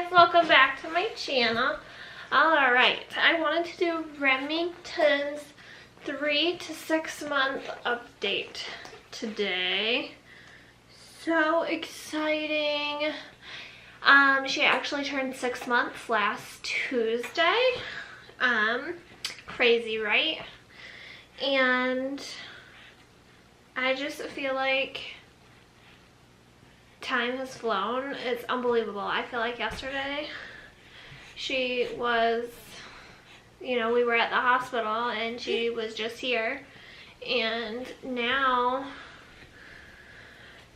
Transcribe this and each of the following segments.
guys, welcome back to my channel. Alright, I wanted to do Remington's 3 to 6 month update today. So exciting. She actually turned 6 months last Tuesday. Crazy, right? And I just feel like time has flown. It's unbelievable. I feel like yesterday she was, we were at the hospital and she was just here, and now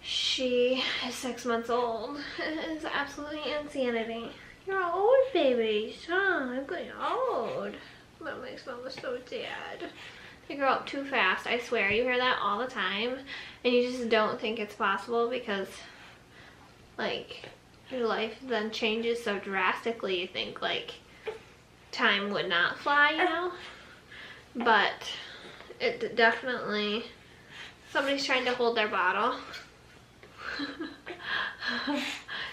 she is 6 months old. It is absolutely insanity. You're old, baby. I'm getting old. That makes mama so sad. You grow up too fast, I swear. You hear that all the time and you just don't think it's possible because like your life then changes so drastically. You think like time would not fly, but it definitely, somebody's trying to hold their bottle.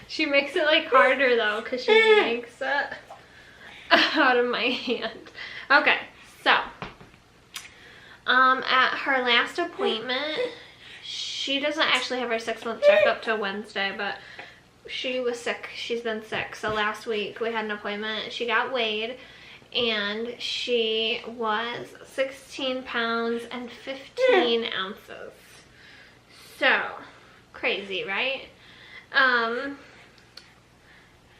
She makes it like harder though because she yanks it out of my hand. Okay, so at her last appointment, she doesn't actually have her 6 month checkup till Wednesday, but she was sick. She's been sick. So last week we had an appointment. She got weighed and she was 16 pounds and 15 ounces. So crazy, right?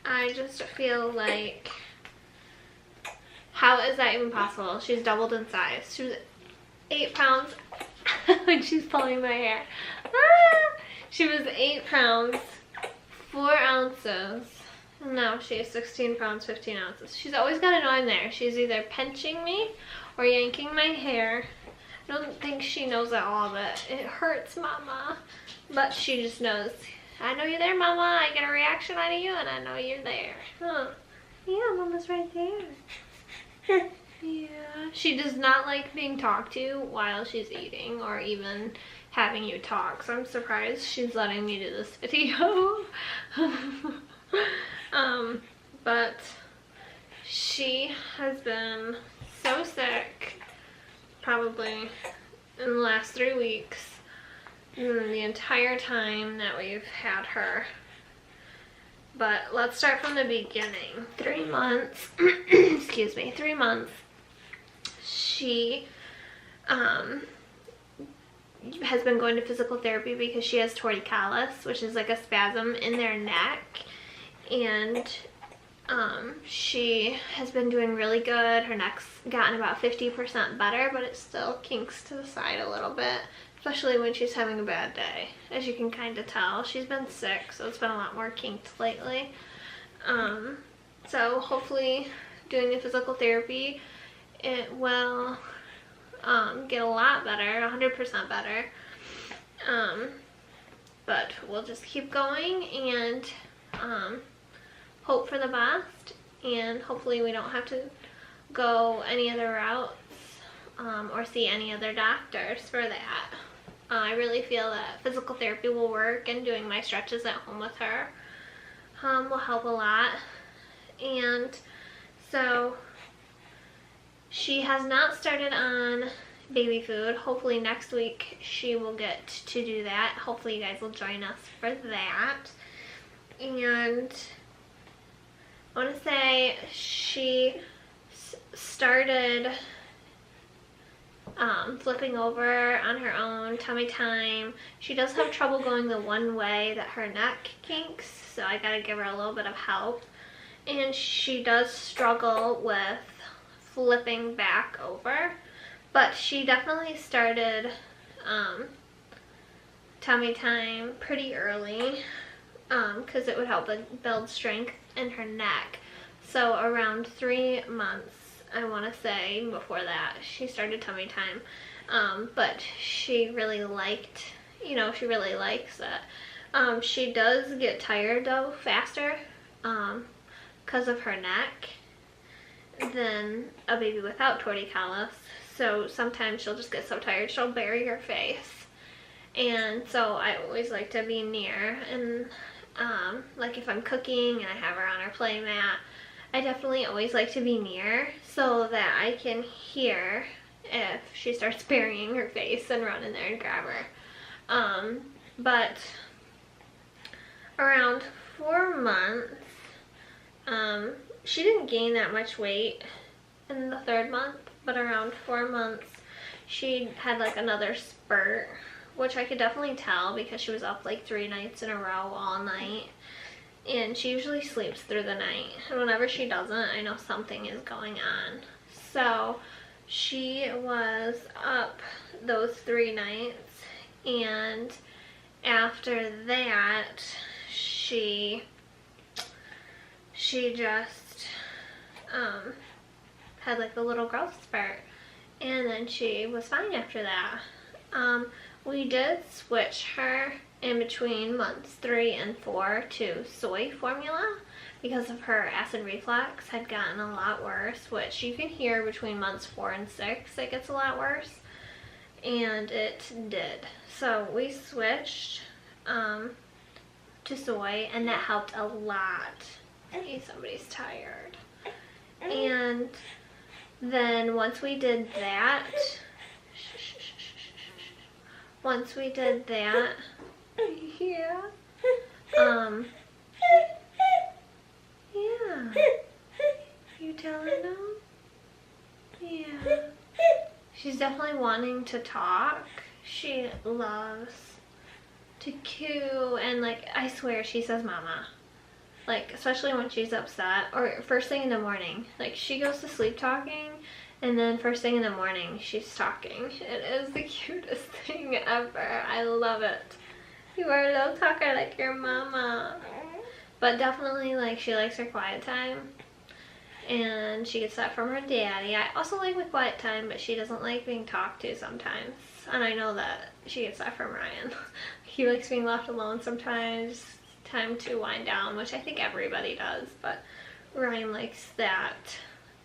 I just feel like, how is that even possible? She's doubled in size. She was 8 pounds when she's pulling my hair. She was 8 pounds, 4 ounces. Now she is 16 pounds, 15 ounces. She's always got an arm there. She's either pinching me or yanking my hair. I don't think she knows at all of it. It hurts, Mama. But she just knows. I know you're there, Mama. I get a reaction out of you and I know you're there. Huh. Yeah, Mama's right there. Yeah. She does not like being talked to while she's eating or even having you talk. So I'm surprised she's letting me do this video. But she has been so sick probably in the last 3 weeks, the entire time that we've had her. But let's start from the beginning. 3 months, excuse me, 3 months, she has been going to physical therapy because she has torticollis, which is like a spasm in their neck. And she has been doing really good. Her neck's gotten about 50% better, but it still kinks to the side a little bit, especially when she's having a bad day. As you can kind of tell, she's been sick, so it's been a lot more kinked lately. So hopefully doing the physical therapy, it will get a lot better, 100% better. But we'll just keep going and hope for the best, and hopefully we don't have to go any other routes or see any other doctors for that. I really feel that physical therapy will work, and doing my stretches at home with her will help a lot. And so she has not started on baby food. Hopefully next week she will get to do that. Hopefully you guys will join us for that. And I want to say she started flipping over on her own, tummy time. She does have trouble going the one way that her neck kinks, so I gotta give her a little bit of help. And she does struggle with flipping back over, but she definitely started tummy time pretty early because it would help build strength in her neck. So around 3 months, I want to say, before that, she started tummy time. But she really liked, she really likes it. She does get tired though faster because of her neck than a baby without torticollis. So sometimes she'll just get so tired she'll bury her face. And so I always like to be near and Like if I'm cooking and I have her on her play mat, I definitely always like to be near so that I can hear if she starts burying her face and run in there and grab her. But around 4 months, she didn't gain that much weight in the 3rd month, but around 4 months she had like another spurt, which I could definitely tell because she was up like 3 nights in a row all night, and she usually sleeps through the night, and whenever she doesn't, I know something is going on. So she was up those 3 nights, and after that she just had like the little growth spurt, and then she was fine after that. We did switch her in between months 3 and 4 to soy formula because of her acid reflux had gotten a lot worse, which you can hear between months 4 and 6 it gets a lot worse, and it did. So we switched to soy, and that helped a lot. Hey, somebody's tired. And then once we did that, yeah, yeah, you telling them? Yeah. She's definitely wanting to talk. She loves to coo, and like, I swear she says mama. Like, especially when she's upset, or first thing in the morning. Like, she goes to sleep talking, and then first thing in the morning, she's talking. It is the cutest thing ever. I love it. You are a little talker like your mama. But definitely, like, she likes her quiet time, and she gets that from her daddy. I also like my quiet time, but she doesn't like being talked to sometimes. And I know that she gets that from Ryan. He likes being left alone sometimes. Time to wind down, which I think everybody does, but Ryan likes that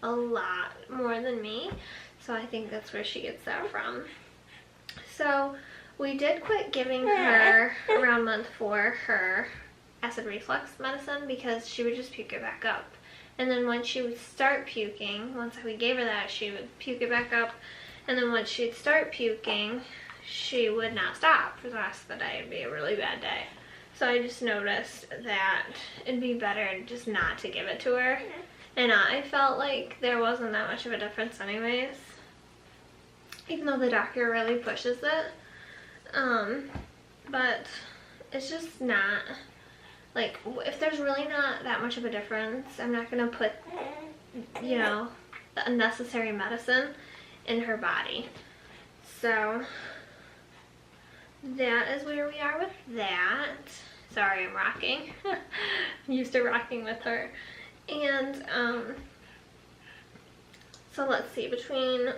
a lot more than me, so I think that's where she gets that from. So we did quit giving her around month 4 her acid reflux medicine because she would just puke it back up, and then when she would start puking, once we gave her that, she would puke it back up, and then once she'd start puking, she would not stop for the rest of the day. It'd be a really bad day. So I just noticed that it'd be better just not to give it to her. And I felt like there wasn't that much of a difference anyways, even though the doctor really pushes it. But it's just not, like, if there's really not that much of a difference, I'm not going to put, you know, the unnecessary medicine in her body. So that is where we are with that. Sorry, I'm rocking. I'm used to rocking with her. And so let's see, between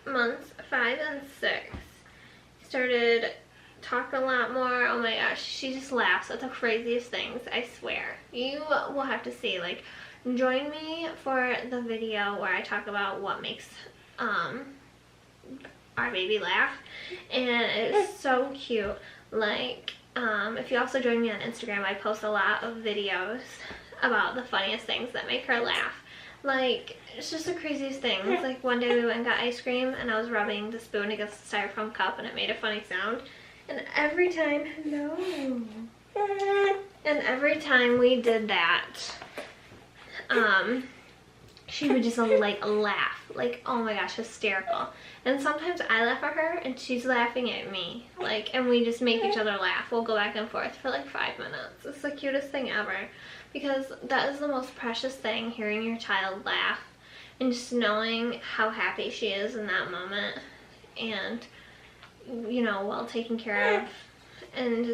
months 5 and 6, started talking a lot more. Oh my gosh, she just laughs at the craziest things, I swear. You will have to see, like, join me for the video where I talk about what makes our baby laugh, and it's so cute. Like, if you also join me on Instagram, I post a lot of videos about the funniest things that make her laugh. Like, it's just the craziest things. Like, one day we went and got ice cream, and I was rubbing the spoon against the styrofoam cup, and it made a funny sound. And every time, and every time we did that, she would just like laugh, like, oh my gosh, hysterical. And sometimes I laugh at her and she's laughing at me, like, and we just make each other laugh. We'll go back and forth for like 5 minutes. It's the cutest thing ever, because that is the most precious thing, hearing your child laugh and just knowing how happy she is in that moment, and, you know, well taken care of, and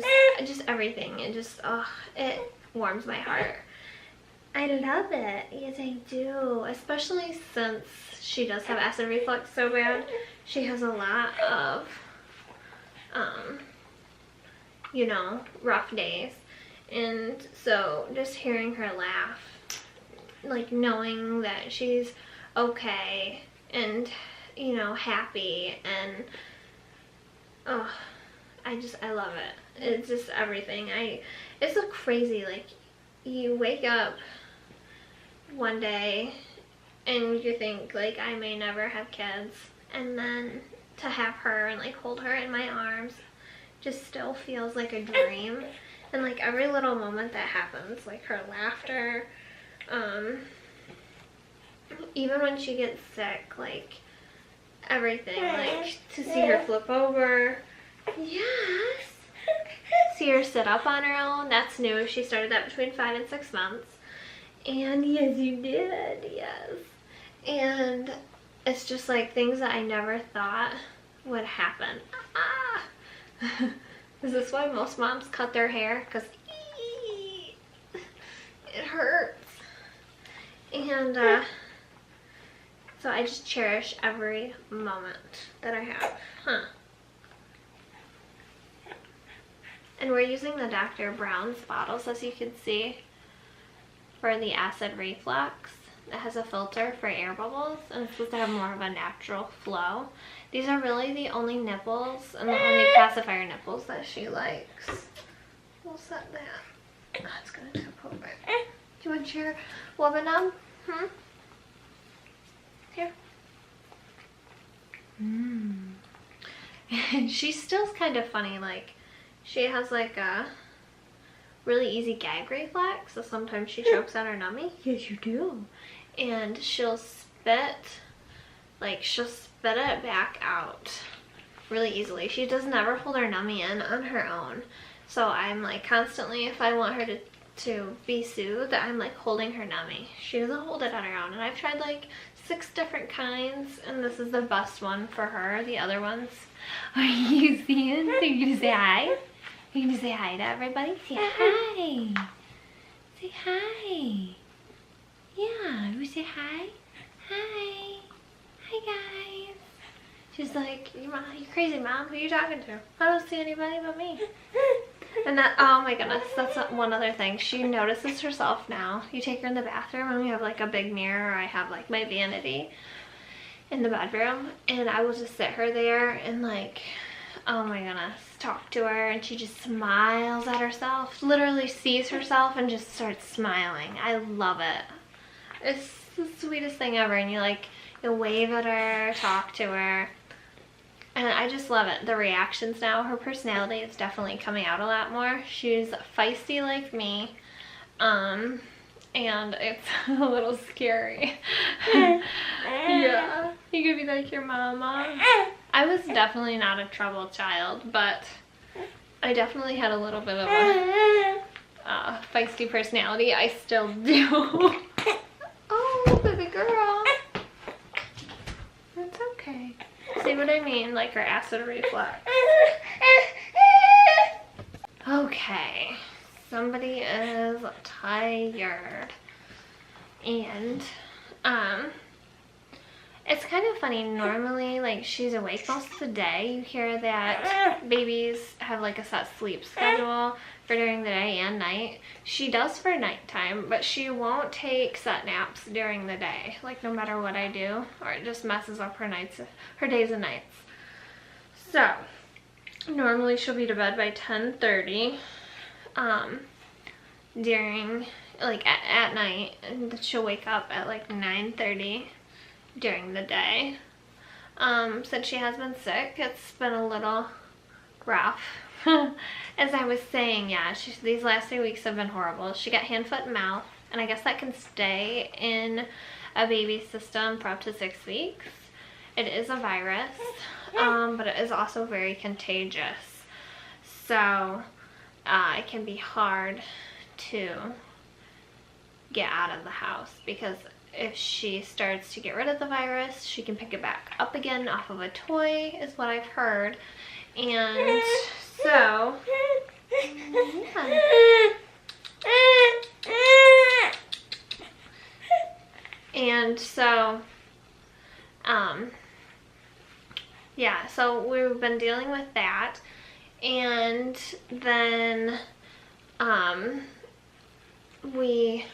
just everything. It just, oh, it warms my heart. I love it. Yes, I do. Especially since she does have acid reflux so bad. She has a lot of, you know, rough days. And so just hearing her laugh, like knowing that she's okay and, you know, happy, and, oh, I love it. It's just everything. It's so crazy. Like, you wake up one day and you think, like, I may never have kids, and then to have her and like hold her in my arms just still feels like a dream. And like every little moment that happens, like her laughter, even when she gets sick, like everything, like to see her flip over, yes, see her sit up on her own, that's new. She started that between 5 and 6 months. And yes, you did, yes. And it's just like things that I never thought would happen. Is this why most moms cut their hair? Because it hurts. And so I just cherish every moment that I have. And we're using the Dr. Brown's bottles, as you can see, for the acid reflux. It has a filter for air bubbles, and it's supposed to have more of a natural flow. These are really the only nipples and the only pacifier nipples that she likes. We'll set that. Oh, it's gonna tip over. Do you want your Wobanum? Here. And she still's kind of funny. Like, she has like a really easy gag reflex, so sometimes she chokes on her nummy. Yes, you do. And she'll spit it back out really easily. She does never hold her nummy in on her own. So I'm like constantly, if I want her to be soothed, I'm like holding her nummy. She doesn't hold it on her own. And I've tried like 6 different kinds, and this is the best one for her. The other ones, are you seeing? Are you gonna say hi? Are you gonna say hi to everybody? Say hi. Say hi. Yeah, you say hi. Hi. Hi, guys. She's like, you crazy, Mom. Who are you talking to? I don't see anybody but me. And that, oh my goodness, that's one other thing. She notices herself now. You take her in the bathroom, and we have like a big mirror. I have like my vanity in the bedroom, and I will just sit her there and like, oh my goodness, talk to her, and she just smiles at herself. Literally sees herself and just starts smiling. I love it. It's the sweetest thing ever. And you wave at her, talk to her, and I just love it. The reactions now, her personality is definitely coming out a lot more. She's feisty like me, and it's a little scary. Yeah, you could be like your mama. I was definitely not a troubled child, but I definitely had a little bit of a feisty personality. I still do. Oh, baby girl. It's okay. See what I mean? Like her acid reflux. Okay. Somebody is tired. And, it's kind of funny. Normally, like, she's awake most of the day. You hear that babies have like a set sleep schedule for during the day and night. She does for nighttime, but she won't take set naps during the day, like no matter what I do, or it just messes up her days and nights. So normally she'll be to bed by 10:30 during like at night, and she'll wake up at like 9:30 during the day. Since she has been sick, it's been a little rough. As I was saying, yeah, these last 3 weeks have been horrible. She got hand, foot, and mouth, and I guess that can stay in a baby's system for up to 6 weeks. It is a virus, but it is also very contagious. So it can be hard to get out of the house, because if she starts to get rid of the virus, she can pick it back up again off of a toy, is what I've heard. And so, yeah. And so, yeah, so we've been dealing with that. And then, we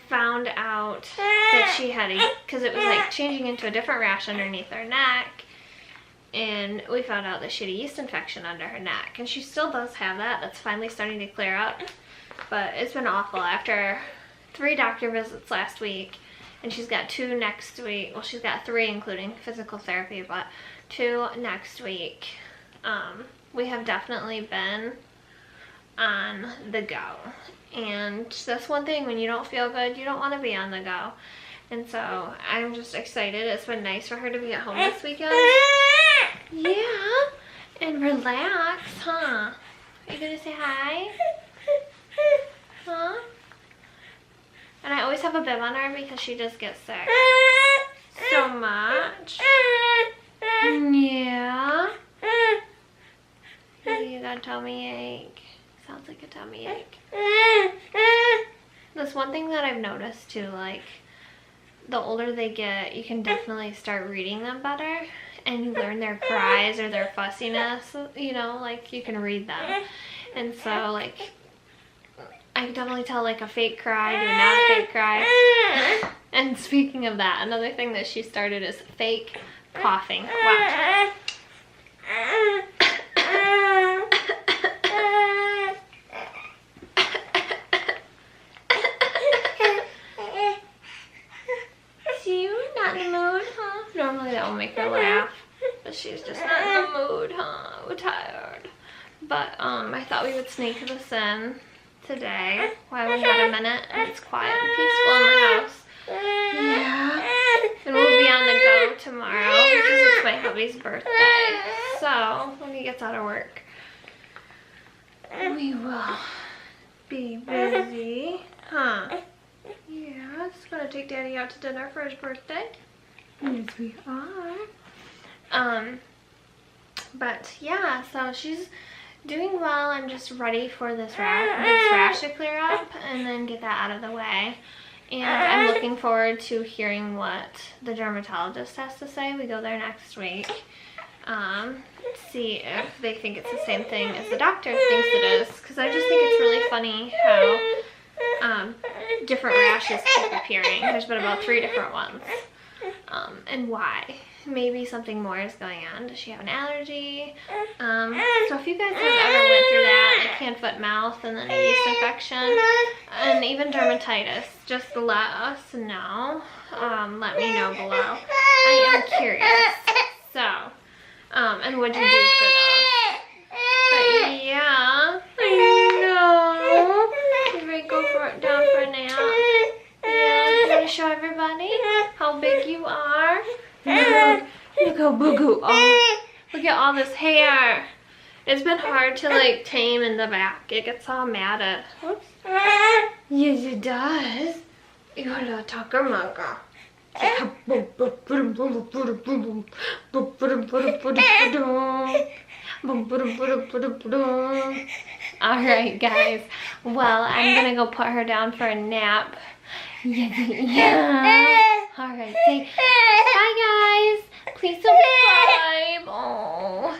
found out that she had because it was like changing into a different rash underneath her neck, and we found out that she had a yeast infection under her neck, and she still does have that. That's finally starting to clear up, but it's been awful. After 3 doctor visits last week, and she's got 2 next week. Well, she's got 3 including physical therapy, but 2 next week. We have definitely been on the go, and that's one thing, when you don't feel good, you don't want to be on the go. And so I'm just excited. It's been nice for her to be at home this weekend. Yeah, and relax, huh? Are you gonna say hi? Huh? And I always have a bib on her because she just gets sick so much. Yeah. You got a tummy ache. Sounds like a tummy ache. That's one thing that I've noticed too, like, the older they get, you can definitely start reading them better, and you learn their cries or their fussiness, you know, like, you can read them. And so, like, I can definitely tell, like, a fake cry to a not a fake cry. And speaking of that, another thing that she started is fake coughing. Watch. Normally that will make her laugh, but she's just not in the mood, huh? We're tired. But I thought we would sneak this in today while we had a minute and it's quiet and peaceful in the house. Yeah. And we'll be on the go tomorrow because it's my hubby's birthday. So when he gets out of work, we will be busy. Huh? Yeah, just gonna take Daddy out to dinner for his birthday. Yes, we are. But yeah, so she's doing well. I'm just ready for this rash to clear up and then get that out of the way. And I'm looking forward to hearing what the dermatologist has to say. We go there next week. See if they think it's the same thing as the doctor thinks it is. Because I just think it's really funny how different rashes keep appearing. There's been about 3 different ones. And why. Maybe something more is going on. Does she have an allergy? So if you guys have ever went through that, like hand, foot, mouth, and then a yeast infection, and even dermatitis, just let us know. Let me know below. I am curious. So, and what'd you do for those? But yeah, I know. You ready to go down for a nap? Yeah, you want to show everybody how big you are? Look how big you are. Look at all this hair. It's been hard to like tame in the back. It gets all mad at. Whoops. Yes, it does. You're a little talker mugger. Alright guys, well I'm gonna go put her down for a nap. Yeah. Alright, say bye guys. Please subscribe. Oh.